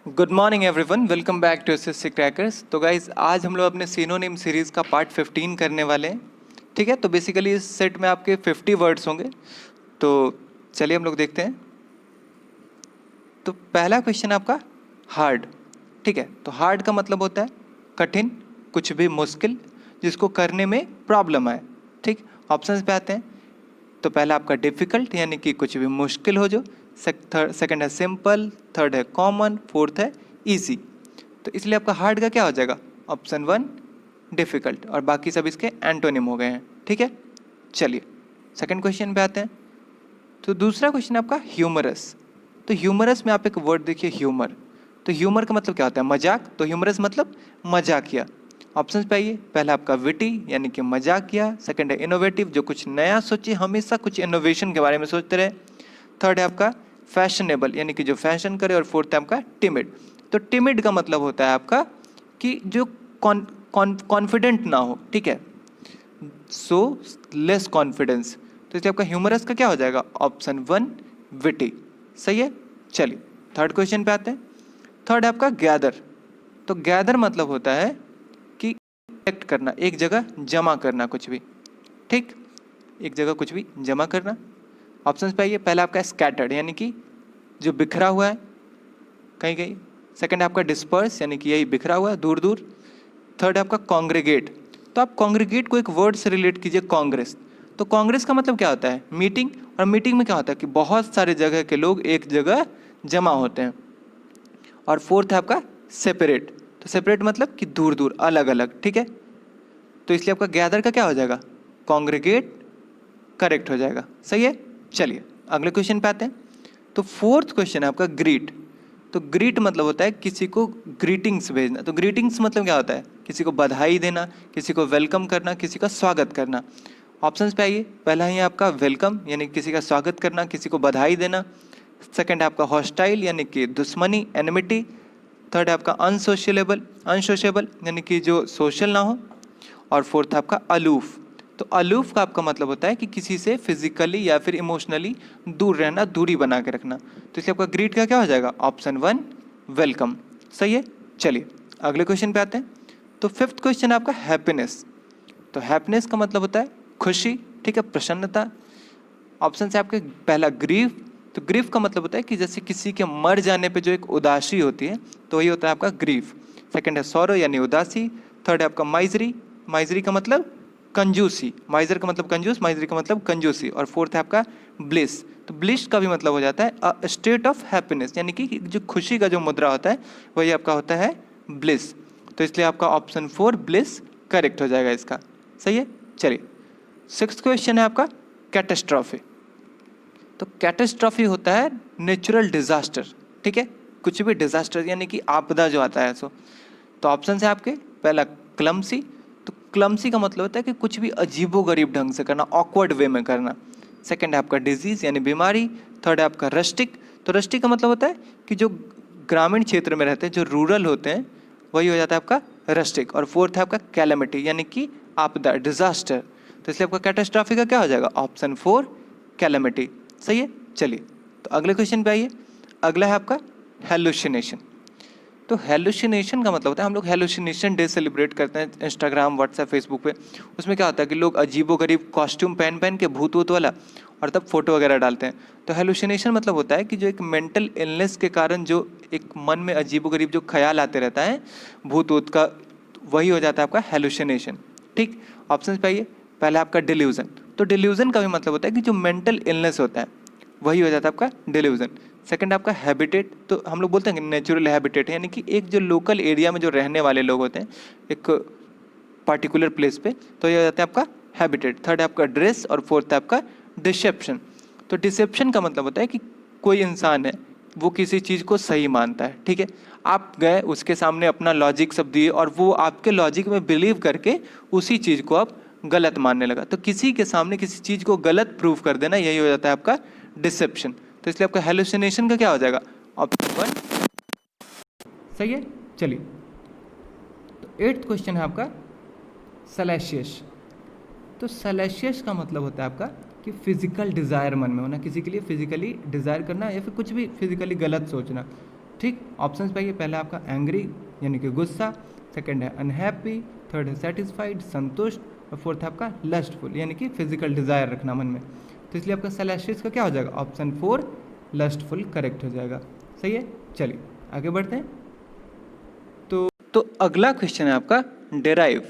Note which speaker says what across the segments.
Speaker 1: Good morning everyone, welcome back to SSC Crackers. तो guys आज हम लोग अपने सिनोनिम सीरीज़ का पार्ट 15 करने वाले हैं। ठीक है, तो बेसिकली इस सेट में आपके 50 वर्ड्स होंगे। तो चलिए हम लोग देखते हैं। तो पहला क्वेश्चन आपका हार्ड। ठीक है, तो हार्ड का मतलब होता है कठिन, कुछ भी मुश्किल जिसको करने में प्रॉब्लम आए। ठीक, ऑप्शंस पे आते हैं। तो पहला आपका डिफ़िकल्ट यानी कि कुछ भी मुश्किल हो जो, सेकंड है सिंपल, थर्ड है कॉमन, फोर्थ है इजी। तो इसलिए आपका हार्ड का क्या हो जाएगा? ऑप्शन 1 डिफ़िकल्ट, और बाकी सब इसके एंटोनिम हो गए हैं। ठीक है, चलिए सेकंड क्वेश्चन पे आते हैं। तो दूसरा क्वेश्चन आपका ह्यूमरस। तो ह्यूमरस में आप एक वर्ड देखिए, ह्यूमर। तो ह्यूमर का मतलब क्या होता है? मजाक। तो ह्यूमरस मतलब मजाकिया। ऑप्शंस पे आइए। पहला आपका विटी यानी कि मजाकिया, सेकंड है इनोवेटिव जो कुछ नया सोचे, हमेशा कुछ इनोवेशन के बारे में सोचते रहे, थर्ड है आपका फैशनेबल यानी कि जो फैशन करे, और फोर्थ है आपका टिमिड। तो टिमिड का मतलब होता है आपका कि जो कॉन्फिडेंट ना हो। ठीक है, सो लेस कॉन्फिडेंस। तो इसलिए आपका ह्यूमरस का क्या हो जाएगा? Option 1 witty. सही है, चलिए थर्ड क्वेश्चन पे आते हैं। थर्ड है आपका गैदर। तो गैदर मतलब होता है कि कलेक्ट करना, एक जगह जमा करना कुछ भी। ठीक, एक जगह कुछ भी जमा करना। ऑप्शंस पे आइए। पहला आपका स्कैटर्ड यानी कि जो बिखरा हुआ है कहीं कहीं, सेकंड है आपका डिस्पर्स यानी कि यही बिखरा हुआ है दूर दूर, थर्ड है आपका कॉन्ग्रीगेट। तो आप कॉन्ग्रीगेट को एक वर्ड से रिलेट कीजिए, कांग्रेस। तो कांग्रेस का मतलब क्या होता है? मीटिंग। और मीटिंग में क्या होता है कि बहुत सारे जगह के लोग एक जगह जमा होते हैं। और फोर्थ है आपका सेपरेट। तो सेपरेट मतलब कि दूर दूर, अलग अलग। ठीक है, तो इसलिए आपका गैदर का क्या हो जाएगा? कॉन्ग्रीगेट करेक्ट हो जाएगा। सही है, चलिए अगले क्वेश्चन पे आते हैं। तो फोर्थ क्वेश्चन है आपका ग्रीट। तो ग्रीट मतलब होता है किसी को ग्रीटिंग्स भेजना। तो ग्रीटिंग्स मतलब क्या होता है? किसी को बधाई देना, किसी को वेलकम करना, किसी का स्वागत करना। ऑप्शंस पे आइए। पहला है आपका वेलकम यानी किसी का स्वागत करना, किसी को बधाई देना, सेकंड है आपका हॉस्टाइल यानी कि दुश्मनी, एनिमिटी, थर्ड है आपका अनसोशियलेबल, अनसोशेबल यानी कि जो सोशल ना हो, और फोर्थ है आपका अलूफ। तो अलूफ का आपका मतलब होता है कि किसी से फिजिकली या फिर इमोशनली दूर रहना, दूरी बना के रखना। तो इसलिए आपका ग्रीट का क्या हो जाएगा? Option 1 welcome. सही है, चलिए अगले क्वेश्चन पे आते हैं। तो फिफ्थ क्वेश्चन है आपका हैप्पीनेस। तो हैप्पीनेस का मतलब होता है खुशी। ठीक है, प्रसन्नता। ऑप्शन है आपके। पहला ग्रीफ। तो ग्रीफ का मतलब होता है कि जैसे किसी के मर जाने पे जो एक उदासी होती है, तो वही होता है आपका ग्रीफ। सेकंड है सौरो यानी उदासी, थर्ड है आपका माइजरी। माइजरी का मतलब कंजूसी, माइजर का मतलब कंजूस, माइजरी का मतलब कंजूसी, और फोर्थ है आपका ब्लिस। तो ब्लिस का भी मतलब हो जाता है अ स्टेट ऑफ हैप्पीनेस यानी कि जो खुशी का जो मुद्रा होता है वही आपका होता है ब्लिस। तो इसलिए आपका ऑप्शन 4 ब्लिस करेक्ट हो जाएगा इसका। सही है, चलिए सिक्स्थ क्वेश्चन है आपका कैटेस्ट्रॉफी। तो कैटेस्ट्रॉफी होता है नेचुरल डिजास्टर। ठीक है, कुछ भी डिजास्टर यानी कि आपदा जो आता है सो। तो ऑप्शन है आपके। पहला क्लमसी। तो क्लमसी का मतलब होता है कि कुछ भी अजीबोगरीब ढंग से करना, ऑकवर्ड वे में करना। सेकंड है आपका डिजीज यानी बीमारी, थर्ड है आपका रस्टिक। तो रस्टिक का मतलब होता है कि जो ग्रामीण क्षेत्र में रहते हैं, जो रूरल होते हैं, वही हो जाता है आपका रस्टिक, और फोर्थ है आपका कैलेमिटी यानी कि आपदा, डिजास्टर। तो इसलिए आपका कैटेस्ट्रॉफी का क्या हो जाएगा? Option 4 calamity. सही है, चलिए तो अगले क्वेश्चन पे आइए। अगला है आपका हेलुसिनेशन। तो हेलुसिनेशन का मतलब होता है, हम लोग हेलुसिनेशन डे सेलिब्रेट करते हैं इंस्टाग्राम, व्हाट्सएप, फेसबुक पे। उसमें क्या होता है कि लोग अजीबोगरीब कॉस्ट्यूम पहन पहन के भूत वूत वाला, और तब फोटो वगैरह डालते हैं। तो हेलुसिनेशन मतलब होता है कि जो एक मेंटल इलनेस के कारण जो एक मन में अजीबोगरीब जो ख्याल आते रहता है भूत वूत का, वही हो जाता है आपका हेलुसिनेशन। ठीक, ऑप्शन पे आइए। पहला आपका डिल्यूजन। तो डिल्यूजन का भी मतलब होता है कि जो मेंटल इलनेस होता है वही हो जाता है आपका डिल्यूजन। सेकंड आपका हैबिटेट। तो हम लोग बोलते हैं कि नेचुरल हैबिटेट यानी कि एक जो लोकल एरिया में जो रहने वाले लोग होते हैं एक पार्टिकुलर प्लेस पे, तो ये हो जाता है आपका हैबिटेट। थर्ड है आपका ड्रेस, और फोर्थ है आपका डिसेप्शन। तो डिसेप्शन का मतलब होता है कि कोई इंसान है वो किसी चीज़ को सही मानता है। ठीक है, आप गए उसके सामने अपना लॉजिक सब दिए, और वो आपके लॉजिक में बिलीव करके उसी चीज़ को आप गलत मानने लगा। तो किसी के सामने किसी चीज़ को गलत प्रूव कर देना, यही हो जाता है आपका डिसेप्शन। तो इसलिए आपका हेलुसिनेशन का क्या हो जाएगा? ऑप्शन 1। सही है, चलिए तो एट्थ क्वेश्चन है आपका सैलेशियस। तो सैलेशियस का मतलब होता है आपका कि फिजिकल डिज़ायर मन में होना, किसी के लिए फिजिकली डिज़ायर करना, या फिर कुछ भी फिजिकली गलत सोचना। ठीक, ऑप्शंस पाइए, पहला आपका एंग्री यानी कि गुस्सा, सेकंड है अनहैप्पी, थर्ड है सेटिस्फाइड संतुष्ट, और फोर्थ है आपका लस्टफुल यानी कि फिजिकल डिजायर रखना मन में। तो इसलिए आपका सेलेस्टियस का क्या हो जाएगा, ऑप्शन 4 लस्टफुल करेक्ट हो जाएगा। सही है, चलिए आगे बढ़ते हैं। तो अगला क्वेश्चन है आपका डेराइव।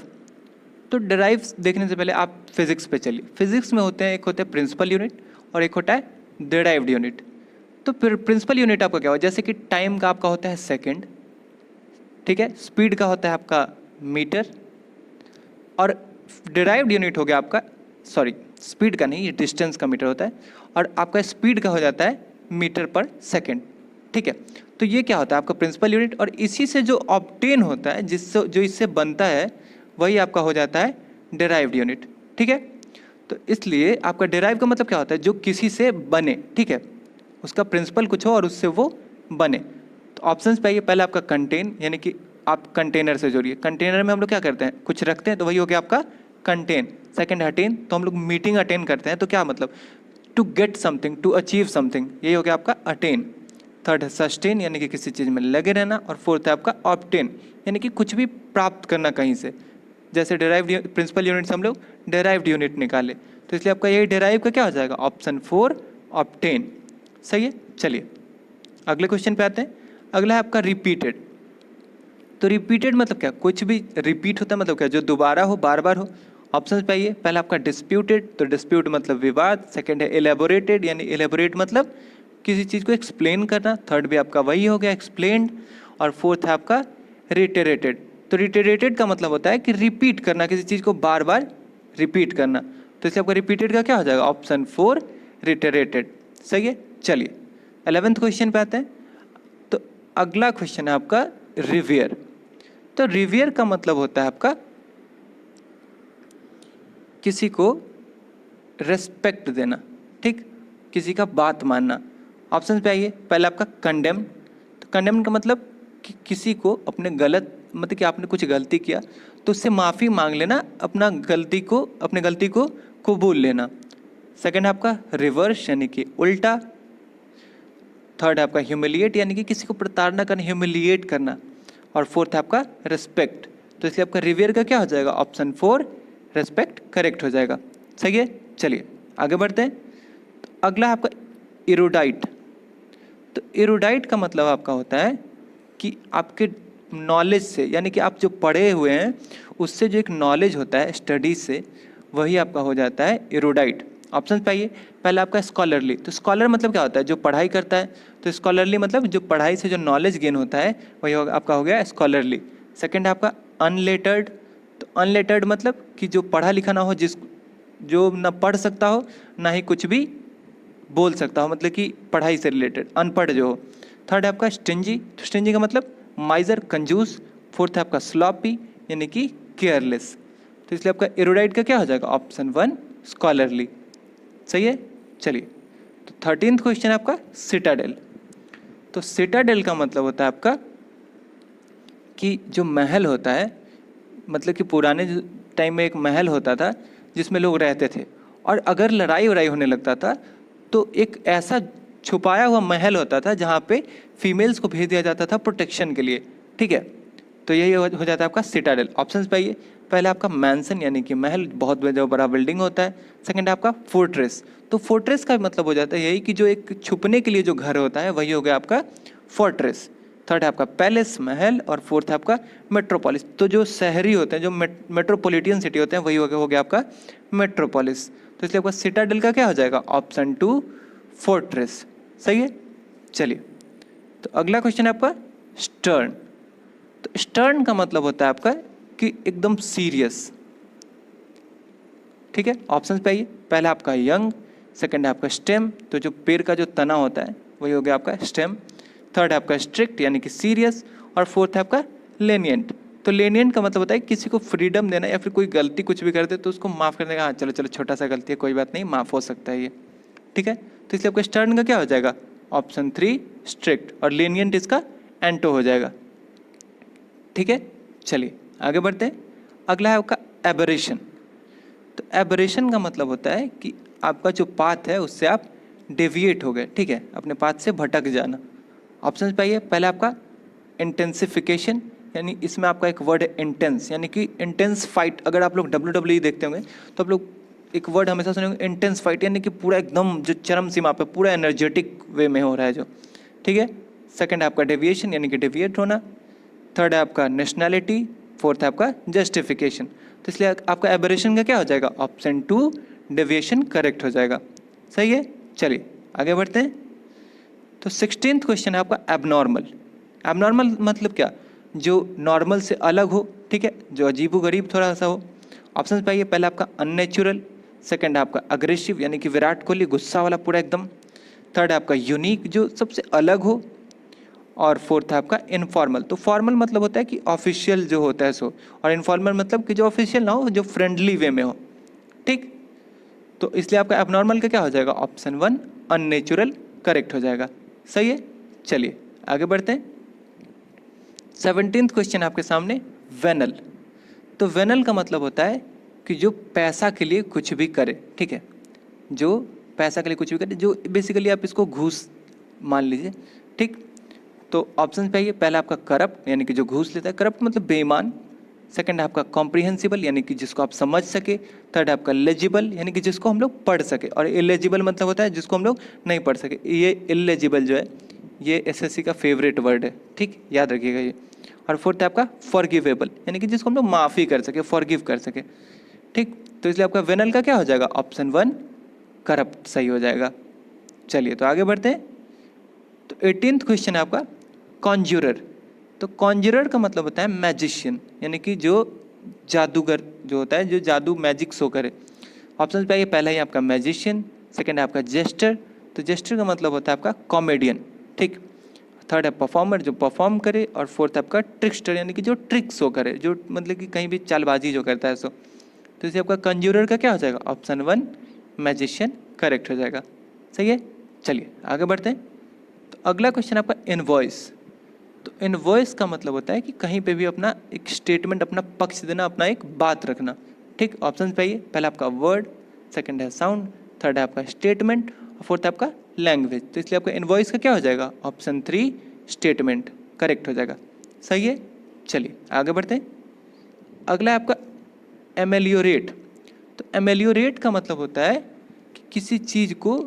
Speaker 1: तो डेराइव देखने से पहले आप फिजिक्स पे चलिए। फिजिक्स में होते हैं, एक होता है प्रिंसिपल यूनिट और एक होता है डेराइव्ड यूनिट। तो फिर प्रिंसिपल यूनिट आपका क्या होगा, जैसे कि टाइम का आपका होता है सेकंड, ठीक है, स्पीड का होता है आपका मीटर, और डिराइव्ड यूनिट हो गया आपका, सॉरी स्पीड का नहीं, ये डिस्टेंस का मीटर होता है, और आपका स्पीड का हो जाता है मीटर पर सेकंड। ठीक है, तो ये क्या होता है आपका प्रिंसिपल यूनिट, और इसी से जो ऑब्टेन होता है, जिससे जो इससे बनता है, वही आपका हो जाता है डिराइव्ड यूनिट। ठीक है, तो इसलिए आपका डिराइव का मतलब क्या होता है, जो किसी से बने। ठीक है, उसका प्रिंसिपल कुछ हो और उससे वो बने। तो ऑप्शंस पे आइए, पहले आपका कंटेन यानी कि आप कंटेनर से जोड़िए। कंटेनर में हम लोग क्या करते हैं, कुछ रखते हैं, तो वही हो गया आपका कंटेन। सेकंड अटेन, तो हम लोग मीटिंग अटेन करते हैं, तो क्या मतलब, to get something, to achieve something, यही हो गया आपका अटेन। थर्ड है सस्टेन यानी कि किसी चीज़ में लगे रहना, और फोर्थ है आपका ऑब्टेन यानी कि कुछ भी प्राप्त करना कहीं से। जैसे डेराइव्ड प्रिंसिपल यूनिट से हम लोग डेराइव्ड यूनिट निकाले, तो इसलिए आपका यही डेराइव का क्या हो जाएगा, ऑप्शन 4 ऑब्टेन। सही है, चलिए अगले क्वेश्चन पे आते हैं। अगला है आपका रिपीटेड। तो रिपीटेड मतलब क्या, कुछ भी रिपीट होता है मतलब क्या, जो दोबारा हो, बार बार हो। ऑप्शन पे आइए, पहला आपका डिस्प्यूटेड, तो डिस्प्यूट मतलब विवाद। सेकंड है एलेबोरेटेड यानी एलेबोरेट मतलब किसी चीज़ को एक्सप्लेन करना। थर्ड भी आपका वही हो गया एक्सप्लेन्ड, और फोर्थ है आपका रिटेरेटेड। तो रिटेरेटेड का मतलब होता है कि रिपीट करना, किसी चीज़ को बार बार रिपीट करना। तो इसलिए आपका रिपीटेड का क्या हो जाएगा, ऑप्शन 4 रिटेरेटेड। सही है, चलिए 11th क्वेश्चन पे आते हैं। तो अगला क्वेश्चन है आपका रिवियर। तो रिवियर का मतलब होता है आपका किसी को रेस्पेक्ट देना, ठीक, किसी का बात मानना। ऑप्शन पे आइए, पहले आपका कंडेम। तो कंडेम का मतलब कि किसी को अपने गलत, मतलब कि आपने कुछ गलती किया तो उससे माफ़ी मांग लेना, अपना गलती को, अपने गलती को कबूल लेना। सेकंड है आपका रिवर्स यानी कि उल्टा। थर्ड है आपका ह्यूमिलिएट यानी कि किसी को प्रताड़ना करना, ह्यूमिलिएट करना, और फोर्थ है आपका रिस्पेक्ट। तो इसलिए आपका रिवियर का क्या हो जाएगा, ऑप्शन 4 रिस्पेक्ट करेक्ट हो जाएगा। सही है, चलिए आगे बढ़ते हैं। तो अगला है आपका इरोडाइट। तो इरोडाइट का मतलब आपका होता है कि आपके नॉलेज से, यानी कि आप जो पढ़े हुए हैं उससे जो एक नॉलेज होता है स्टडीज से, वही आपका हो जाता है इरोडाइट। ऑप्शन पाइए, पहला आपका स्कॉलरली। तो स्कॉलर मतलब क्या होता है, जो पढ़ाई करता है। तो स्कॉलरली मतलब जो पढ़ाई से जो नॉलेज गेन होता है, वही आपका हो गया स्कॉलरली। सेकंड है आपका अनलेटर्ड। तो अनलेटर्ड मतलब कि जो पढ़ा लिखा ना हो, जिस जो ना पढ़ सकता हो ना ही कुछ भी बोल सकता हो, मतलब कि पढ़ाई से रिलेटेड, अनपढ़ जो हो। थर्ड है आपका स्टिंजी। तो स्टिंजी का मतलब माइजर, कंजूस। फोर्थ है आपका स्लॉपी यानी कि केयरलेस। तो इसलिए आपका एरोडाइट का क्या हो जाएगा, ऑप्शन 1 स्कॉलरली। सही है, चलिए। तो 13th क्वेश्चन है आपका सिटाडेल। तो सिटाडेल का मतलब होता है आपका कि जो महल होता है, मतलब कि पुराने टाइम में एक महल होता था जिसमें लोग रहते थे, और अगर लड़ाई वड़ाई होने लगता था तो एक ऐसा छुपाया हुआ महल होता था जहाँ पे फीमेल्स को भेज दिया जाता था प्रोटेक्शन के लिए। ठीक है, तो यही हो जाता है आपका सिटाडेल। ऑप्शंस पाइए, पहले आपका मैंसन यानी कि महल, बहुत बड़ा बिल्डिंग होता है। सेकंड है आपका फोर्ट्रेस। तो फोर्ट्रेस का मतलब हो जाता है यही कि जो एक छुपने के लिए जो घर होता है, वही हो गया आपका फोर्ट्रेस। थर्ड है आपका पैलेस, महल, और फोर्थ है आपका मेट्रोपोलिस। तो जो शहरी होते हैं, जो मेट्रोपॉलिटन सिटी होते हैं, वही हो गया आपका मेट्रोपोलिस। तो इसलिए आपका सिटाडेल का क्या हो जाएगा, ऑप्शन 2 फोर्ट्रेस। सही है, चलिए। तो अगला क्वेश्चन है आपका स्टर्न। तो स्टर्न का मतलब होता है आपका कि एकदम सीरियस। ठीक है, ऑप्शंस पे आइए, पहला आपका यंग। सेकंड है आपका स्टेम, तो जो पेड़ का जो तना होता है वही हो गया आपका स्टेम। थर्ड है आपका स्ट्रिक्ट यानी कि सीरियस, और फोर्थ है आपका लेनियंट। तो लेनियंट का मतलब होता है किसी को फ्रीडम देना, या फिर कोई गलती कुछ भी कर दे तो उसको माफ़ करने का, हाँ चलो चलो छोटा सा गलती है, कोई बात नहीं, माफ़ हो सकता है ये। ठीक है, तो इसलिए आपका स्टर्न का क्या हो जाएगा, ऑप्शन 3 स्ट्रिक्ट, और लेनियंट इसका एंटो हो जाएगा। ठीक है, चलिए आगे बढ़ते हैं। अगला है आपका एबरेशन। तो एबरेशन का मतलब होता है कि आपका जो पाथ है उससे आप डेविएट हो गए, ठीक है, अपने पाथ से भटक जाना। ऑप्शन पे आइए, पहला आपका इंटेंसिफिकेशन, यानी इसमें आपका एक वर्ड है इंटेंस, यानी कि इंटेंस फाइट। अगर आप लोग WWE देखते होंगे तो आप लोग एक वर्ड हमेशा सुनेंगे इंटेंस फाइट, यानी कि पूरा एकदम जो चरम सीमा पे पूरा एनर्जेटिक वे में हो रहा है जो, ठीक है। सेकंड है आपका डेविएशन, यानी कि डेविएट होना। थर्ड है आपका नेशनैलिटी। फोर्थ है आपका जस्टिफिकेशन। तो इसलिए आपका एबरेशन का क्या हो जाएगा, ऑप्शन 2 डेविएशन करेक्ट हो जाएगा। सही है, चलिए आगे बढ़ते हैं। तो 16th क्वेश्चन है आपका एबनॉर्मल। एबनॉर्मल मतलब क्या, जो नॉर्मल से अलग हो, ठीक है, जो अजीबोगरीब थोड़ा सा हो। ऑप्शन पाइए, पहला आपका अननेचुरल, सेकंड है आपका अग्रेसिव, यानी कि विराट कोहली गुस्सा वाला पूरा एकदम। थर्ड है आपका यूनिक, जो सबसे अलग हो। और फोर्थ है आपका इनफॉर्मल। तो फॉर्मल मतलब होता है कि ऑफिशियल जो होता है सो, और इनफॉर्मल मतलब कि जो ऑफिशियल ना हो, जो फ्रेंडली वे में हो, ठीक। तो इसलिए आपका एबनॉर्मल का क्या हो जाएगा, ऑप्शन 1 अननेचुरल करेक्ट हो जाएगा। सही है, चलिए आगे बढ़ते हैं। 17th क्वेश्चन आपके सामने, वेनल। तो वेनल का मतलब होता है कि जो पैसा के लिए कुछ भी करे, ठीक है, जो पैसा के लिए कुछ भी करे, जो बेसिकली आप इसको घूस मान लीजिए, ठीक। तो ऑप्शन पे आइए, पहला आपका करप्ट, यानी कि जो घूस लेता है, करप्ट मतलब बेईमान। सेकंड है आपका कॉम्प्रिहेंसिबल, यानी कि जिसको आप समझ सके। थर्ड है आपका लेजिबल, यानी कि जिसको हम लोग पढ़ सके। और इलेजिबल मतलब होता है जिसको हम लोग नहीं पढ़ सके। ये इलेजिबल जो है ये एसएससी का फेवरेट वर्ड है, ठीक, याद रखिएगा ये। और फोर्थ है आपका फॉरगिवेबल, यानी कि जिसको हम लोग माफ़ी कर सके, फॉरगिव कर सके, ठीक। तो इसलिए आपका वेनल का क्या हो जाएगा, ऑप्शन 1 करप्ट सही हो जाएगा। चलिए तो आगे बढ़ते हैं। तो 18th क्वेश्चन है आपका कॉन्ज्यूरर। तो कॉन्ज्यूरर का मतलब होता है मैजिशियन, यानी कि जो जादूगर जो होता है, जो जादू मैजिक शो करे। ऑप्शन पे आइए, पहला ही आपका मैजिशियन, सेकंड है आपका जेस्टर। तो जेस्टर का मतलब होता है आपका कॉमेडियन, ठीक। थर्ड है परफॉर्मर, जो परफॉर्म करे। और फोर्थ आपका ट्रिकस्टर, यानी कि जो ट्रिक शो करे, जो मतलब कि कहीं भी चालबाजी जो करता है सो। तो इसे आपका कंज्यूरर का क्या हो जाएगा, ऑप्शन 1 मैजिशियन करेक्ट हो जाएगा। सही है, चलिए आगे बढ़ते हैं। तो अगला क्वेश्चन आपका इनवॉइस। तो इनवॉइस का मतलब होता है कि कहीं पे भी अपना एक स्टेटमेंट, अपना पक्ष देना, अपना एक बात रखना, ठीक। ऑप्शन पे आइए, पहला आपका वर्ड, सेकंड है साउंड, थर्ड है आपका स्टेटमेंट, और फोर्थ है आपका लैंग्वेज। तो इसलिए आपका इनवॉइस का क्या हो जाएगा, ऑप्शन 3 स्टेटमेंट करेक्ट हो जाएगा। सही है, चलिए आगे बढ़ते हैं। अगला है आपका एमेलियोरेट। तो एमेलियोरेट का मतलब होता है कि किसी चीज़ को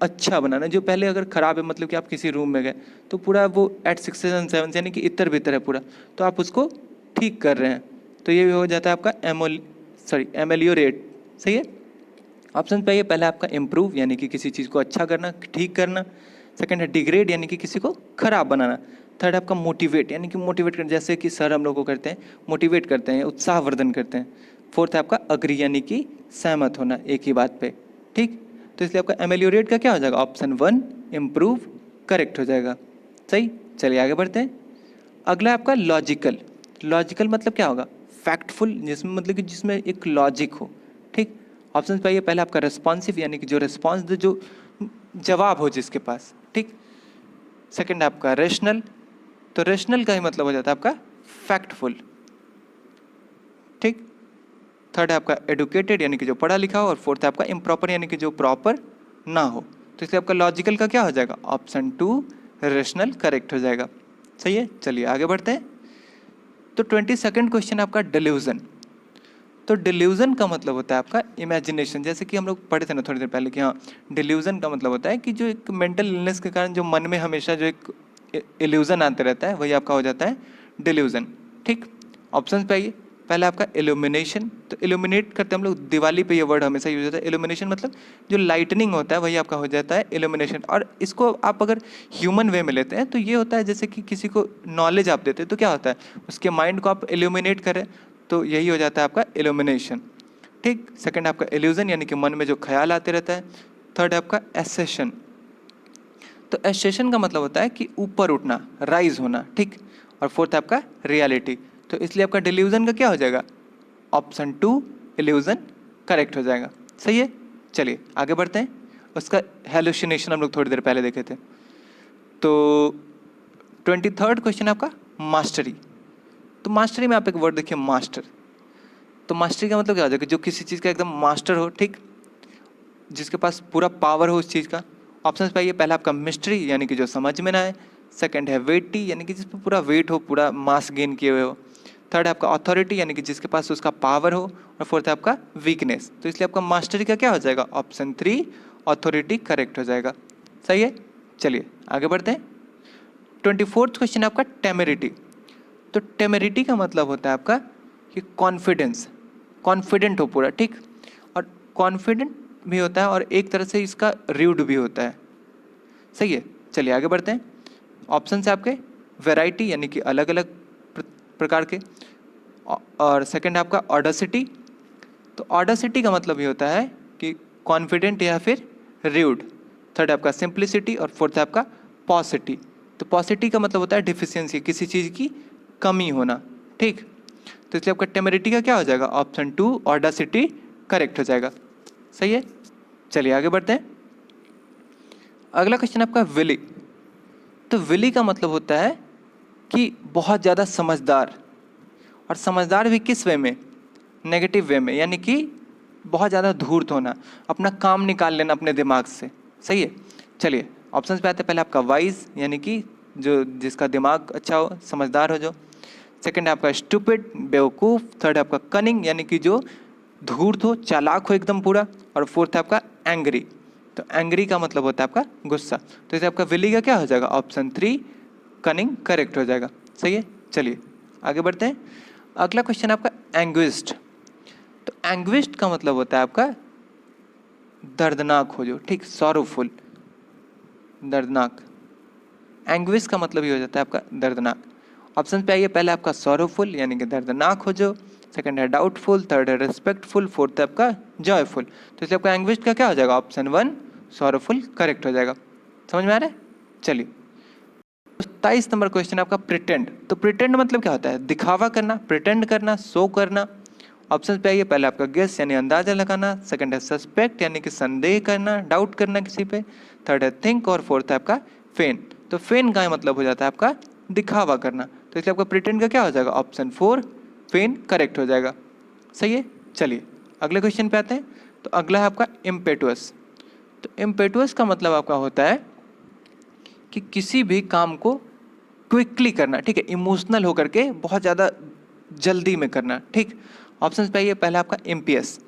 Speaker 1: अच्छा बनाना। जो पहले अगर ख़राब है, मतलब कि आप किसी रूम में गए तो पूरा वो एट 6 and 7 यानी कि इतर बितर है पूरा, तो आप उसको ठीक कर रहे हैं, तो ये हो जाता है आपका एमेलियोरेट। सही है, ऑप्शन पे ये पहला आपका इम्प्रूव, यानी कि किसी चीज़ को अच्छा करना, ठीक करना। सेकंड है डिग्रेड, यानी कि किसी को खराब बनाना। थर्ड आपका मोटिवेट, यानी कि मोटिवेट करना, जैसे कि सर हम लोग को करते हैं, मोटिवेट करते हैं, उत्साहवर्धन करते हैं। फोर्थ है आपका अग्री, यानी कि सहमत होना एक ही बात पे, ठीक। तो इसलिए आपका एमेलियोरेट का क्या हो जाएगा, ऑप्शन 1 इम्प्रूव करेक्ट हो जाएगा। सही, चलिए आगे बढ़ते हैं। अगला है आपका लॉजिकल। लॉजिकल मतलब क्या होगा, फैक्टफुल, जिसमें मतलब कि जिसमें एक लॉजिक हो, ठीक। ऑप्शन पाइए, पहले आपका रेस्पॉन्सिव, यानी कि जो रेस्पॉन्स दे, जो जवाब हो जिसके पास, ठीक। सेकंड है आपका रेशनल। तो रेशनल का ही मतलब हो जाता है आपका फैक्टफुल, ठीक। थर्ड है आपका एडुकेटेड, यानी कि जो पढ़ा लिखा हो। और फोर्थ है आपका इम्प्रॉपर, यानी कि जो प्रॉपर ना हो। तो इसलिए आपका लॉजिकल का क्या हो जाएगा, ऑप्शन 2 रेशनल करेक्ट हो जाएगा। सही है, चलिए आगे बढ़ते हैं। तो 22nd क्वेश्चन आपका डिल्यूजन। तो डिल्यूजन का मतलब होता है आपका इमेजिनेशन। जैसे कि हम लोग पढ़े थे ना थोड़ी देर पहले कि हाँ, डिल्यूजन का मतलब होता है कि जो एक मेंटल इलनेस के कारण जो मन में हमेशा जो एक इल्यूजन आते रहता है, वही आपका हो जाता है डिल्यूजन, ठीक। ऑप्शन पे आइए, पहला आपका इल्यूमिनेशन। तो इल्यूमिनेट करते हैं हम लोग, दिवाली पे ये वर्ड हमेशा यूज होता है। इल्यूमिनेशन मतलब जो लाइटनिंग होता है, वही आपका हो जाता है इल्यूमिनेशन। और इसको आप अगर ह्यूमन वे में लेते हैं तो ये होता है जैसे कि किसी को नॉलेज आप देते हैं, तो क्या होता है, उसके माइंड को आप इल्यूमिनेट करें, तो यही हो जाता है आपका इल्यूमिनेशन, ठीक। सेकंड आपका इल्यूजन, यानी कि मन में जो ख्याल आते रहता है। थर्ड है आपका एसेशन। तो एसेशन का मतलब होता है कि ऊपर उठना, राइज होना, ठीक। और फोर्थ है आपका रियलिटी। तो इसलिए आपका डिल्यूजन का क्या हो जाएगा, ऑप्शन 2 इल्यूजन करेक्ट हो जाएगा। सही है, चलिए आगे बढ़ते हैं। उसका हेलुसिनेशन हम लोग थोड़ी देर पहले देखे थे। तो 23rd क्वेश्चन आपका मास्टरी। तो मास्टरी में आप एक वर्ड देखिए, मास्टर। तो मास्टरी का मतलब क्या हो जाएगा, जो किसी चीज़ का एकदम मास्टर हो, ठीक, जिसके पास पूरा पावर हो उस चीज़ का। ऑप्शन पाइए, पहला आपका मिस्ट्री, यानी कि जो समझ में ना आए। सेकंड है वेटी यानी कि जिस पे पूरा वेट हो, पूरा मास गेन किए हुए हो। थर्ड है आपका अथॉरिटी यानी कि जिसके पास उसका पावर हो। और फोर्थ है आपका वीकनेस। तो इसलिए आपका मास्टरी का क्या हो जाएगा? ऑप्शन 3 अथॉरिटी करेक्ट हो जाएगा। सही है, चलिए आगे बढ़ते हैं। 24th क्वेश्चन है आपका टेमेरिटी। तो टेमेरिटी का मतलब होता है आपका कि कॉन्फिडेंस, कॉन्फिडेंट हो पूरा, ठीक। और कॉन्फिडेंट भी होता है और एक तरह से इसका रूड भी होता है। सही है, चलिए आगे बढ़ते हैं। ऑप्शन है आपके वैरायटी यानी कि अलग अलग प्रकार के, और सेकंड है आपका ऑडेसिटी। तो ऑडेसिटी का मतलब ये होता है कि कॉन्फिडेंट या फिर रूड। थर्ड है आपका सिंप्लिसिटी और फोर्थ है आपका पॉसिटी। तो पॉसिटी का मतलब होता है डिफिशियंसी, किसी चीज़ की कमी होना, ठीक। तो इसलिए आपका टेमेरिटी का क्या हो जाएगा? ऑप्शन 2 ऑडेसिटी करेक्ट हो जाएगा। सही है, चलिए आगे बढ़ते हैं। अगला क्वेश्चन आपका विली। तो विली का मतलब होता है कि बहुत ज़्यादा समझदार, और समझदार भी किस वे में? नेगेटिव वे में, यानी कि बहुत ज़्यादा धूर्त होना, अपना काम निकाल लेना अपने दिमाग से। सही है, चलिए ऑप्शंस पे आते हैं। पहले आपका वाइज यानी कि जो जिसका दिमाग अच्छा हो, समझदार हो जो। सेकंड है आपका स्टूपिड, बेवकूफ़। थर्ड है आपका कनिंग यानी कि जो धूर्त हो, चालाक हो एकदम पूरा। और फोर्थ है आपका एंग्री। तो एंग्री का मतलब होता है आपका गुस्सा। तो इसे आपका विली का क्या हो जाएगा? ऑप्शन 3 कनिंग करेक्ट हो जाएगा। सही है, चलिए आगे बढ़ते हैं। अगला क्वेश्चन आपका एंग्विस्ड। तो एंग्विस्ड का मतलब होता है आपका दर्दनाक हो जो, ठीक, सॉरोफुल, दर्दनाक। एंग्विश का मतलब ये हो जाता है आपका दर्दनाक। ऑप्शन पे आइए, पहले आपका सॉरोफुल यानी कि दर्दनाक हो जो। सेकंड है डाउटफुल। थर्ड है रिस्पेक्टफुल। फोर्थ है आपका जॉयफुल। तो इसलिए आपका एंग्विश का क्या हो जाएगा? ऑप्शन 1 सॉरोफुल करेक्ट हो जाएगा। समझ में आ रहा है, चलिए। 27 नंबर क्वेश्चन आपका प्रिटेंड। तो प्रिटेंड मतलब क्या होता है? दिखावा करना, प्रिटेंड करना, शो करना। ऑप्शन पे आइए, पहले आपका गेस यानी अंदाजा लगाना। सेकंड है सस्पेक्ट यानी कि संदेह करना, डाउट करना किसी पे। थर्ड है थिंक और फोर्थ है आपका फेन। तो फेन का मतलब हो जाता है आपका दिखावा करना। तो इसलिए आपका प्रिटेंड का क्या हो जाएगा? ऑप्शन 4 फेन करेक्ट हो जाएगा। सही है, चलिए अगले क्वेश्चन पे आते हैं। तो अगला है आपका इम्पेटुअस। तो इम्पेटुअस का मतलब आपका होता है कि किसी भी काम को क्विकली करना, ठीक है, इमोशनल होकर के बहुत ज़्यादा जल्दी में करना, ठीक। ऑप्शन पे आइए, पहला आपका इम्पियस।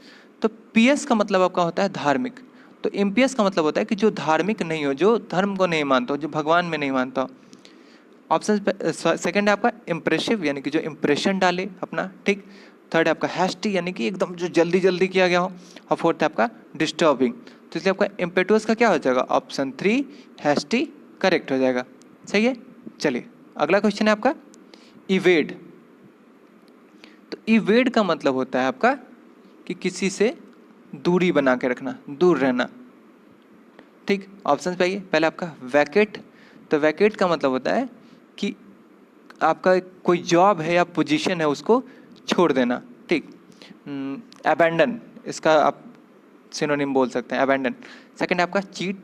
Speaker 1: तो पियस का मतलब आपका होता है धार्मिक। तो इम्पियस का मतलब होता है कि जो धार्मिक नहीं हो, जो धर्म को नहीं मानता हो, जो भगवान में नहीं मानता हो। ऑप्शन पे सेकंड है आपका इम्प्रेसिव यानी कि जो इम्प्रेशन डाले अपना, ठीक। थर्ड है आपका हैस्टी यानी कि एकदम जो जल्दी जल्दी किया गया हो। और फोर्थ है आपका डिस्टर्बिंग। तो इसलिए आपका इम्पेटुअस का क्या हो जाएगा? ऑप्शन 3 हैस्टी करेक्ट हो जाएगा। सही है, चलिए अगला क्वेश्चन है आपका इवेड। तो इवेड का मतलब होता है आपका कि किसी से दूरी बना के रखना, दूर रहना, ठीक। ऑप्शन पे आइए, पहले आपका वैकेट। तो वैकेट का मतलब होता है कि आपका कोई जॉब है या पोजीशन है उसको छोड़ देना, ठीक। अबैंडन, इसका आप सिनोनिम बोल सकते हैं, अबैंडन। सेकंड है आपका चीट।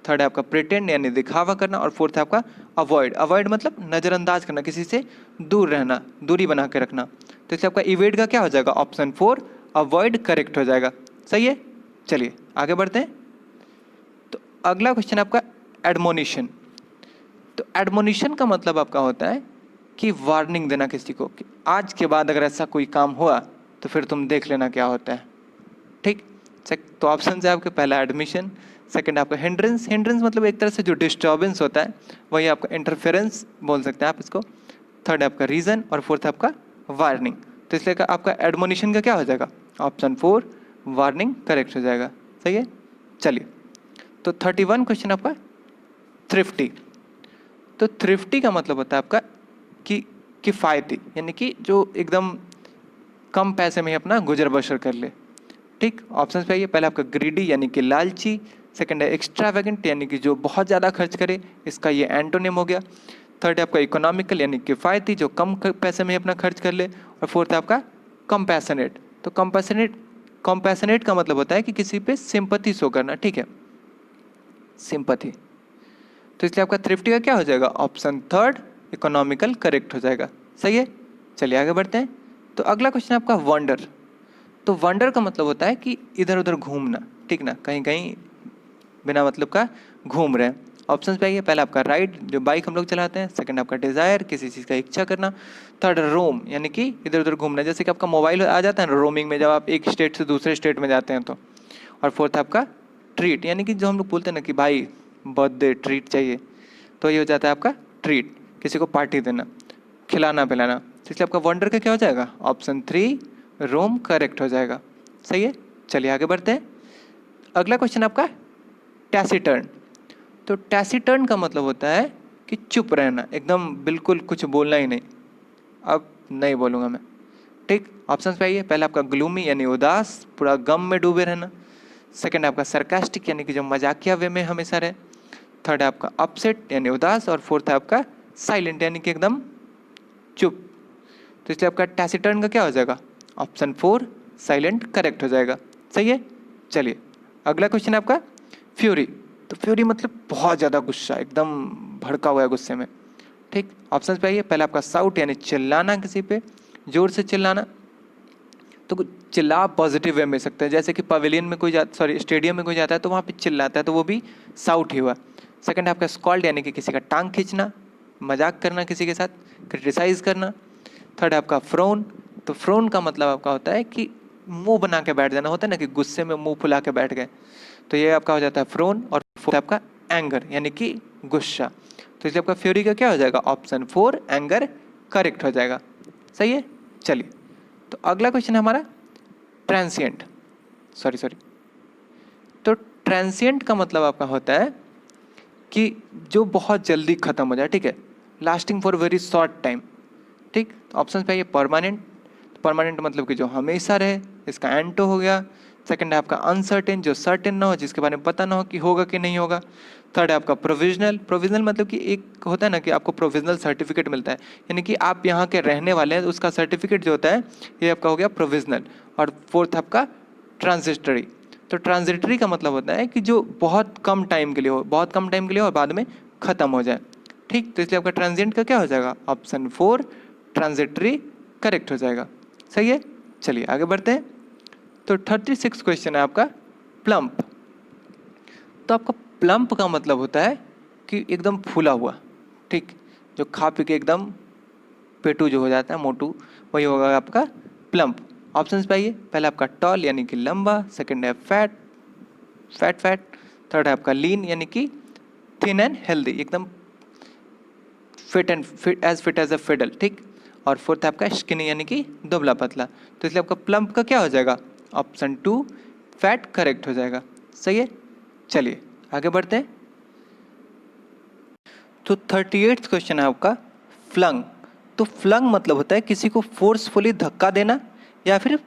Speaker 1: थर्ड है आपका प्रिटेंड यानी दिखावा करना। और फोर्थ है आपका अवॉइड। अवॉइड मतलब नज़रअंदाज करना, किसी से दूर रहना, दूरी बना के रखना। तो इसलिए आपका इवेड का क्या हो जाएगा? ऑप्शन 4 अवॉइड करेक्ट हो जाएगा। सही है, चलिए आगे बढ़ते हैं। तो अगला क्वेश्चन आपका एडमोनिशन। तो एडमोनिशन का मतलब आपका होता है कि वार्निंग देना किसी को कि आज के बाद अगर ऐसा कोई काम हुआ तो फिर तुम देख लेना क्या होता है, ठीक। तो ऑप्शन है आपके, पहला एडमिशन। सेकंड आपका हिंड्रेंस। हिंड्रेंस मतलब एक तरह से जो डिस्टर्बेंस होता है, वही आपका इंटरफेरेंस बोल सकते हैं आप इसको। थर्ड है आपका रीज़न और फोर्थ है आपका वार्निंग। तो इसलिए आपका एडमोनिशन का क्या हो जाएगा? ऑप्शन 4 वार्निंग करेक्ट हो जाएगा। सही है, चलिए। तो 31 क्वेश्चन आपका थ्रिफ्टी। तो थ्रिफ्टी का मतलब होता है आपका कि किफ़ायती, यानी कि जो एकदम कम पैसे में ही अपना गुजर बसर कर ले, ठीक। ऑप्शन पे आइए, पहले आपका ग्रीडी यानी कि लालची। सेकंड है एक्स्ट्रावेगेंट यानी कि जो बहुत ज़्यादा खर्च करे, इसका ये एंटोनिम हो गया। थर्ड है आपका इकोनॉमिकल यानी किफ़ायती, जो कम पैसे में ही अपना खर्च कर ले। और फोर्थ है आपका कंपैशनेट। तो कंपैशनेट का मतलब होता है कि किसी पे सिंपैथी शो करना, ठीक है, सिंपैथी। तो इसलिए आपका थ्रिफ्टी का क्या हो जाएगा? ऑप्शन 3 इकोनॉमिकल करेक्ट हो जाएगा। सही है, चलिए आगे बढ़ते हैं। तो अगला क्वेश्चन आपका वंडर। तो वंडर का मतलब होता है कि इधर उधर घूमना, ठीक ना, कहीं कहीं बिना मतलब का घूम रहे हैं। ऑप्शन पे आइए, पहला आपका राइड, जो बाइक हम लोग चलाते हैं। सेकंड आपका डिजायर, किसी चीज़ का इच्छा करना। थर्ड रोम, यानी कि इधर उधर घूमना, जैसे कि आपका मोबाइल आ जाता है ना रोमिंग में, जब आप एक स्टेट से दूसरे स्टेट में जाते हैं तो। और फोर्थ आपका ट्रीट, यानी कि जो हम लोग बोलते हैं ना कि भाई बर्थडे ट्रीट चाहिए, तो ये हो जाता है आपका ट्रीट, किसी को पार्टी देना, खिलाना पिलाना। तो इसलिए आपका वंडर का क्या हो जाएगा, ऑप्शन 3 रोम करेक्ट हो जाएगा। सही है, चलिए आगे बढ़ते हैं। अगला क्वेश्चन आपका टैसिटर्न। तो टैसिटर्न का मतलब होता है कि चुप रहना, एकदम बिल्कुल कुछ बोलना ही नहीं, अब नहीं बोलूँगा मैं। ठीक, ऑप्शन पे आइए, पहला आपका ग्लूमी यानी उदास, पूरा गम में डूबे रहना। सेकंड आपका सरकास्टिक, यानी कि जो मजाकिया वे में हमेशा रहे। थर्ड है आपका अपसेट यानी उदास, और फोर्थ है आपका साइलेंट यानी कि एकदम चुप। तो इसलिए आपका टैसिटर्न का क्या हो जाएगा, ऑप्शन 4 साइलेंट करेक्ट हो जाएगा। सही है, चलिए अगला क्वेश्चन है आपका फ्यूरी। तो फ्यूरी मतलब बहुत ज़्यादा गुस्सा, एकदम भड़का हुआ है गुस्से में। ठीक, ऑप्शन पे आइए, पहला आपका साउट यानी चिल्लाना, किसी पे जोर से चिल्लाना। तो चिल्ला पॉजिटिव वे में सकते हैं, जैसे कि पवेलियन में कोई सॉरी स्टेडियम में कोई जाता है तो वहाँ पे चिल्लाता है, तो वो भी साउट ही हुआ। सेकंड आपका स्कॉल्ड, यानी कि किसी का टांग खींचना, मजाक करना किसी के साथ, क्रिटिसाइज करना। थर्ड आपका फ्रोन। तो फ्रोन का मतलब आपका होता है कि मुंह बना के बैठ जाना, होता है ना कि गुस्से में मुंह फुला के बैठ गए, तो ये आपका हो जाता है फ्रोन। और फोर्थ आपका एंगर, यानी कि गुस्सा। तो इसलिए आपका फ्यूरी का क्या हो जाएगा, ऑप्शन 4 एंगर करेक्ट हो जाएगा। सही है, चलिए तो अगला क्वेश्चन है हमारा ट्रांसिएंट। सॉरी सॉरी, तो ट्रांसिएंट का मतलब आपका होता है कि जो बहुत जल्दी खत्म हो जाए, ठीक है, lasting for very short time. ठीक, तो ऑप्शन पे आइए, परमानेंट। परमानेंट मतलब कि जो हमेशा रहे, इसका एंटो हो गया। सेकंड है आपका अनसर्टेन, जो सर्टेन ना हो, जिसके बारे में पता ना हो कि होगा कि नहीं होगा। थर्ड है आपका प्रोविजनल। प्रोविजनल मतलब कि एक होता है ना कि आपको प्रोविजनल सर्टिफिकेट मिलता है, यानी कि आप यहाँ के रहने वाले हैं, उसका सर्टिफिकेट जो होता है ये आपका हो गया प्रोविजनल। और फोर्थ आपका ट्रांजिस्टरी। तो ट्रांजिटरी का मतलब होता है कि जो बहुत कम टाइम के लिए हो, बहुत कम टाइम के लिए हो और बाद में ख़त्म हो जाए। ठीक, तो इसलिए आपका ट्रांजिएंट का क्या हो जाएगा, ऑप्शन 4 ट्रांजिटरी करेक्ट हो जाएगा। सही है, चलिए आगे बढ़ते हैं। तो 36 क्वेश्चन है आपका प्लम्प। तो आपका प्लम्प का मतलब होता है कि एकदम फूला हुआ, ठीक, जो खा पी के एकदम पेटू जो हो जाता है, मोटू, वही होगा आपका प्लम्प। ऑप्शंस पे आइए, पहला आपका टॉल यानी कि लंबा। सेकंड है फैट, फैट फैट। थर्ड है आपका लीन यानी कि थिन एंड हेल्दी, एकदम फिट एज अ फिडल। ठीक, और फोर्थ है आपका स्किनी यानी कि दुबला पतला। तो इसलिए आपका प्लम्प का क्या हो जाएगा, ऑप्शन 2 फैट करेक्ट हो जाएगा। सही है, चलिए आगे बढ़ते हैं। तो 38 क्वेश्चन है आपका फ्लंग। तो फ्लंग मतलब होता है किसी को फोर्सफुली धक्का देना या फिर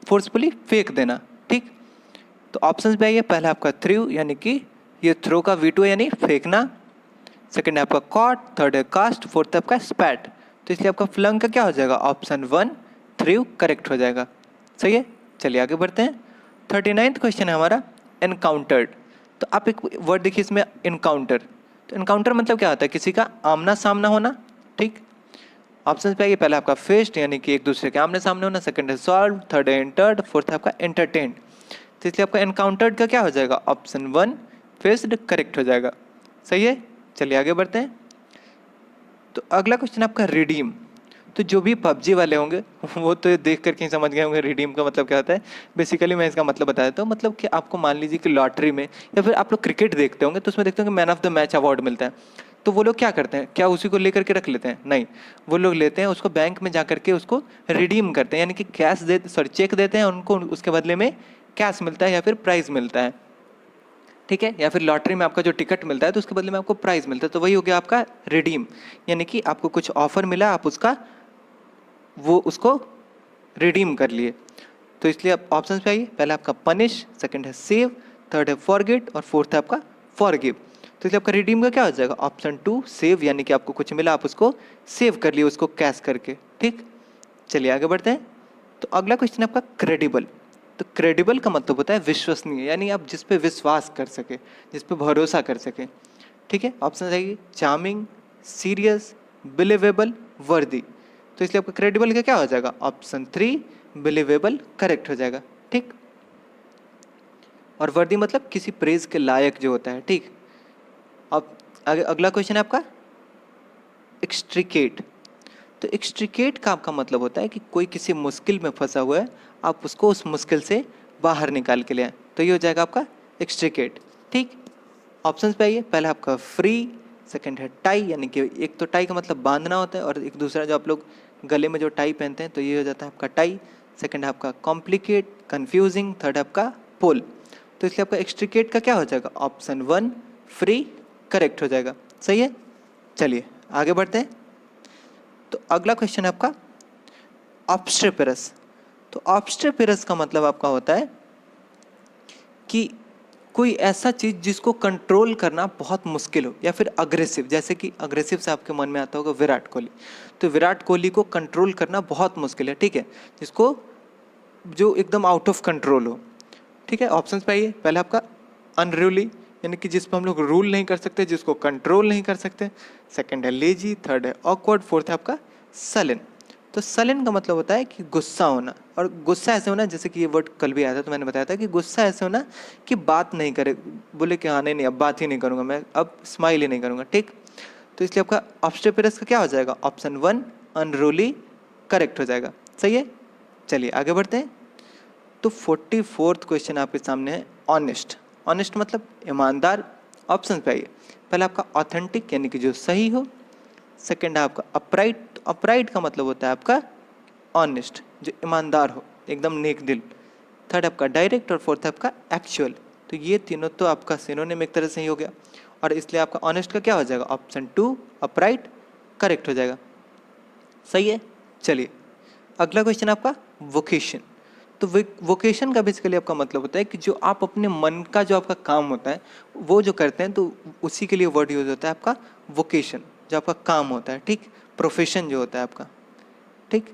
Speaker 1: फोर्सफुली फेंक देना। ठीक, तो ऑप्शंस पे आइए, पहला आपका थ्रू यानी कि ये थ्रो का V2 यानी फेंकना। सेकंड है आपका कॉट, थर्ड है कास्ट, फोर्थ है आपका स्पैट। तो इसलिए आपका फ्लंग का क्या हो जाएगा, ऑप्शन 1 थ्रू करेक्ट हो जाएगा। सही है, चलिए आगे बढ़ते हैं। 39th क्वेश्चन है हमारा एनकाउंटर्ड। तो आप एक वर्ड देखिए इसमें, इनकाउंटर। तो इनकाउंटर मतलब क्या होता है, किसी का आमना सामना होना। ठीक, ऑप्शन पे आइए, पहला आपका फेस्ट यानी कि एक दूसरे के आमने सामने होना। सेकंड है सॉल्व, थर्ड है इंटर्ड, फोर्थ है आपका एंटरटेन। तो इसलिए आपका एनकाउंटर्ड का क्या हो जाएगा, ऑप्शन 1 फेस्ड करेक्ट हो जाएगा। सही है, चलिए आगे बढ़ते हैं। तो अगला क्वेश्चन आपका रिडीम। तो जो भी पबजी वाले होंगे वो तो देख करके ही समझ गए होंगे रिडीम का मतलब क्या होता है। बेसिकली मैं इसका मतलब बता देता हूँ। मतलब कि आपको मान लीजिए कि लॉटरी में, या फिर आप लोग क्रिकेट देखते होंगे तो उसमें देखते होंगे man of the match award मिलता है। तो वो लोग क्या करते हैं, क्या उसी को लेकर के रख लेते हैं, नहीं, वो लोग लेते हैं उसको बैंक में जा करके उसको रिडीम करते हैं, यानी कि कैश दे सॉरी चेक देते हैं उनको, उसके बदले में कैश मिलता है या फिर प्राइज मिलता है। ठीक है, या फिर लॉटरी में आपका जो टिकट मिलता है तो उसके बदले में आपको प्राइज मिलता है, तो वही हो गया आपका रिडीम, यानी कि आपको कुछ ऑफर मिला, आप उसका वो उसको रिडीम कर लिए। तो इसलिए आप ऑप्शन पे आइए, पहला आपका पनिश, सेकंड है सेव, थर्ड है फॉरगेट और फोर्थ है आपका फॉरगिव। तो इसलिए आपका रिडीम का क्या हो जाएगा, ऑप्शन 2 सेव, यानी कि आपको कुछ मिला आप उसको सेव कर लिए उसको कैश करके। ठीक, चलिए आगे बढ़ते हैं। तो अगला क्वेश्चन है आपका क्रेडिबल। तो क्रेडिबल का मतलब होता है विश्वसनीय, यानी आप जिस पे विश्वास कर सके, जिस पे भरोसा कर सके। ठीक है, ऑप्शन आएगी चार्मिंग, सीरियस, बिलीवेबल, वर्दी। तो इसलिए आपका क्रेडिबल का क्या हो जाएगा, ऑप्शन 3 बिलीवेबल करेक्ट हो जाएगा। ठीक, और वर्दी मतलब किसी प्रेज के लायक जो होता है। ठीक, अब आगे अगला क्वेश्चन है आपका एक्सट्रिकेट। तो एक्सट्रिकेट का आपका मतलब होता है कि कोई किसी मुश्किल में फंसा हुआ है, आप उसको उस मुश्किल से बाहर निकाल के ले आए, तो ये हो जाएगा आपका एक्सट्रिकेट। ठीक, ऑप्शंस पे आइए। पहला आपका फ्री, सेकंड है टाई, यानी कि एक तो टाई का मतलब बांधना होता है, और एक दूसरा जो आप लोग गले में जो टाई पहनते हैं तो ये हो जाता है आपका टाई। सेकंड है आपका कॉम्प्लिकेट, कंफ्यूजिंग, थर्ड है आपका पुल। तो इसलिए आपका एक्सट्रिकेट का क्या हो जाएगा? ऑप्शन 1 फ्री करेक्ट हो जाएगा। सही है, चलिए आगे बढ़ते हैं। तो अगला क्वेश्चन है आपका ऑब्स्ट्रेपेरस। तो ऑब्स्ट्रेपेरस का मतलब आपका होता है कि कोई ऐसा चीज़ जिसको कंट्रोल करना बहुत मुश्किल हो, या फिर अग्रेसिव, जैसे कि अग्रेसिव से आपके मन में आता होगा विराट कोहली। तो विराट कोहली को कंट्रोल करना बहुत मुश्किल है, ठीक है, जिसको जो एकदम आउट ऑफ कंट्रोल हो। ठीक है, ऑप्शन पे आइए। पहला आपका अनरूली, यानी कि जिस पर हम लोग रूल नहीं कर सकते, जिसको कंट्रोल नहीं कर सकते। सेकंड है लेजी, थर्ड है ऑकवर्ड, फोर्थ है आपका सलन। तो सलन का मतलब होता है कि गुस्सा होना, और गुस्सा ऐसे होना, जैसे कि ये वर्ड कल भी आया था तो मैंने बताया था कि गुस्सा ऐसे होना कि बात नहीं करे, बोले कि हाँ नहीं अब बात ही नहीं करूँगा मैं, अब स्माइल ही नहीं करूँगा। ठीक, तो इसलिए आपका ऑब्स्ट्रेपेरस का क्या हो जाएगा? ऑप्शन 1 अनरूली करेक्ट हो जाएगा। सही है, चलिए आगे बढ़ते हैं। तो 44th क्वेश्चन आपके सामने है ऑनेस्ट। ऑनेस्ट मतलब ईमानदार। ऑप्शन पे आइए। पहला आपका ऑथेंटिक, यानी कि जो सही हो। सेकंड है आपका अपराइट। तो अपराइट का मतलब होता है आपका ऑनेस्ट, जो ईमानदार हो, एकदम नेक दिल। थर्ड आपका डायरेक्ट, और फोर्थ आपका एक्चुअल। तो ये तीनों तो आपका सिनोनिम एक तरह से ही हो गया, और इसलिए आपका ऑनेस्ट का क्या हो जाएगा? ऑप्शन 2 अपराइट करेक्ट हो जाएगा। सही है, चलिए अगला क्वेश्चन आपका वोकेशन। तो वोकेशन का बेसिकली आपका मतलब होता है कि जो आप अपने मन का जो आपका काम होता है वो जो करते हैं, तो उसी के लिए वर्ड यूज होता है आपका वोकेशन, जो आपका काम होता है। ठीक, प्रोफेशन जो होता है आपका। ठीक,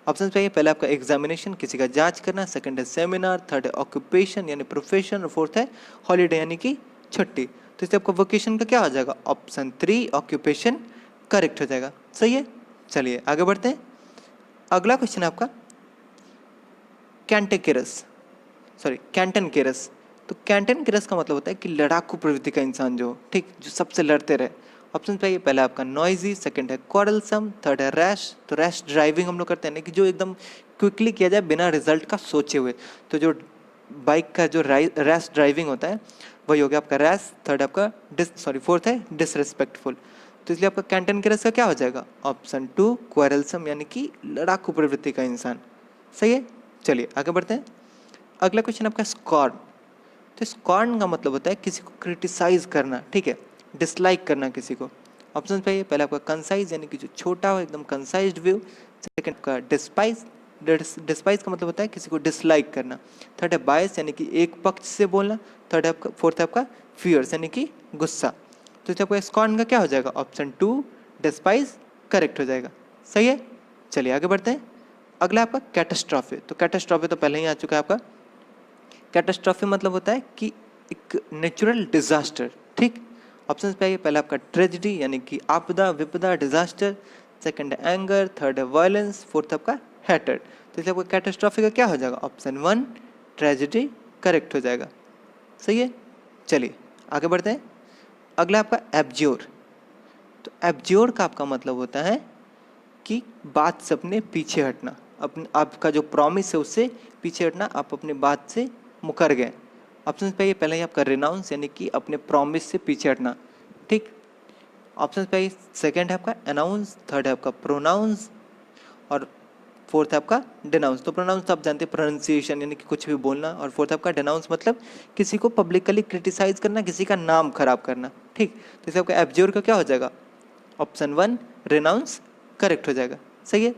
Speaker 1: ऑप्शन चाहिए। पहले आपका एग्जामिनेशन, किसी का जांच करना। सेकंड है सेमिनार, थर्ड है ऑक्यूपेशन यानी प्रोफेशन, और फोर्थ है हॉलीडे यानी कि छुट्टी। तो इससे आपका वोकेशन का क्या हो जाएगा? ऑप्शन 3 ऑक्यूपेशन करेक्ट हो जाएगा। सही है, चलिए आगे बढ़ते हैं। अगला क्वेश्चन है आपका कैंटेकेरस, सॉरी कैंटन केरस। तो कैंटन केरस का मतलब होता है कि लड़ाकू प्रवृत्ति का इंसान जो, ठीक, जो सबसे लड़ते रहे। ऑप्शन पे पहला आपका नॉइजी, सेकंड है क्वारलसम, थर्ड है रैश। तो रैश ड्राइविंग हम लोग करते हैं कि जो एकदम क्विकली किया जाए बिना रिजल्ट का सोचे हुए। तो जो बाइक का जो रैश ड्राइविंग होता है वही हो गया आपका रैश। थर्ड आपका फोर्थ है डिसरिस्पेक्टफुल। तो इसलिए आपका कैंटन केरस का क्या हो जाएगा? ऑप्शन 2 क्वारलसम यानी कि लड़ाकू प्रवृत्ति का इंसान। सही है, चलिए आगे बढ़ते हैं। अगला क्वेश्चन आपका स्कॉर्न। तो स्कॉर्न का मतलब होता है किसी को क्रिटिसाइज करना, ठीक है, डिसलाइक करना किसी को। ऑप्शन पे पहले आपका कंसाइज, यानी कि जो छोटा हो, एकदम कंसाइज्ड व्यू। सेकंड का डिस्पाइज। डिस्पाइज का मतलब होता है किसी को डिसलाइक करना। थर्ड है बायस, यानी कि एक पक्ष से बोलना। थर्ड है आपका फोर्थ है आपका फियर्स, यानी कि गुस्सा। तो इससे आपका स्कॉर्न का क्या हो जाएगा? ऑप्शन 2 डिस्पाइज करेक्ट हो जाएगा। सही है, चलिए आगे बढ़ते हैं। अगला आपका कैटास्ट्रॉफी। तो कैटास्ट्रॉफी तो पहले ही आ चुका है आपका। कैटास्ट्रॉफी मतलब होता है कि एक नेचुरल डिजास्टर। ठीक, ऑप्शन पे आइए। पहला आपका ट्रेजिडी, यानी कि आपदा, विपदा, डिजास्टर। सेकंड है एंगर, थर्ड है वायलेंस, फोर्थ आपका हैटर। तो इसलिए आपका कैटास्ट्रॉफी का क्या हो जाएगा? ऑप्शन 1 ट्रेजिडी करेक्ट हो जाएगा। सही है, चलिए आगे बढ़ते हैं। अगला आपका एब्ज्योर। तो एब्ज्योर का आपका मतलब होता है कि बात से अपने पीछे हटना, अपने आपका जो प्रॉमिस है उससे पीछे हटना, आप अपने बात से मुकर गए। ऑप्शन पे पहले ही आपका रिनाउंस, यानी कि अपने प्रॉमिस से पीछे हटना। ठीक, ऑप्शन पे सेकंड है आपका अनाउंस, थर्ड है आपका प्रोनाउंस, और फोर्थ है आपका डिनाउंस। तो प्रोनाउंस तो आप जानते हैं, प्रोनाउंसिएशन यानी कि कुछ भी बोलना, और फोर्थ आपका डिनाउंस मतलब किसी को पब्लिकली क्रिटिसाइज करना, किसी का नाम खराब करना। ठीक, तो इसे आपका एब्ज्योर का क्या हो जाएगा? ऑप्शन 1 रिनाउंस करेक्ट हो जाएगा। सही है,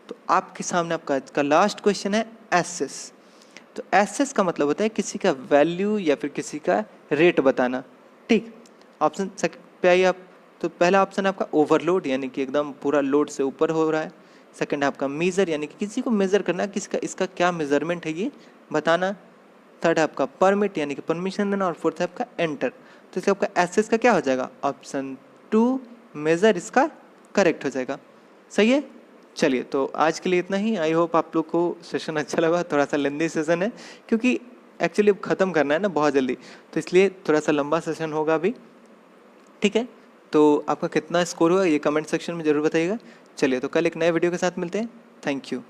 Speaker 1: तो आपके सामने आपका आज का लास्ट क्वेश्चन है एसेस। तो एसेस का मतलब होता है किसी का वैल्यू या फिर किसी का रेट बताना। ठीक, ऑप्शन पे आइए आप। तो पहला ऑप्शन है आपका ओवरलोड, यानी कि एकदम पूरा लोड से ऊपर हो रहा है। सेकंड है आपका मेजर, यानी कि किसी को मेजर करना, किसका इसका क्या मेजरमेंट है ये बताना। थर्ड है आपका परमिट, यानी कि परमिशन देना, और फोर्थ है आपका एंटर। तो इसका आपका एसेस का क्या हो जाएगा? ऑप्शन 2 मेजर इसका करेक्ट हो जाएगा। सही है, चलिए तो आज के लिए इतना ही। आई होप आप लोग को सेशन अच्छा लगा। थोड़ा सा लेंदी सेशन है क्योंकि एक्चुअली अब ख़त्म करना है ना बहुत जल्दी, तो इसलिए थोड़ा सा लंबा सेशन होगा अभी। ठीक है, तो आपका कितना स्कोर हुआ ये कमेंट सेक्शन में ज़रूर बताइएगा। चलिए तो कल एक नए वीडियो के साथ मिलते हैं। Thank you.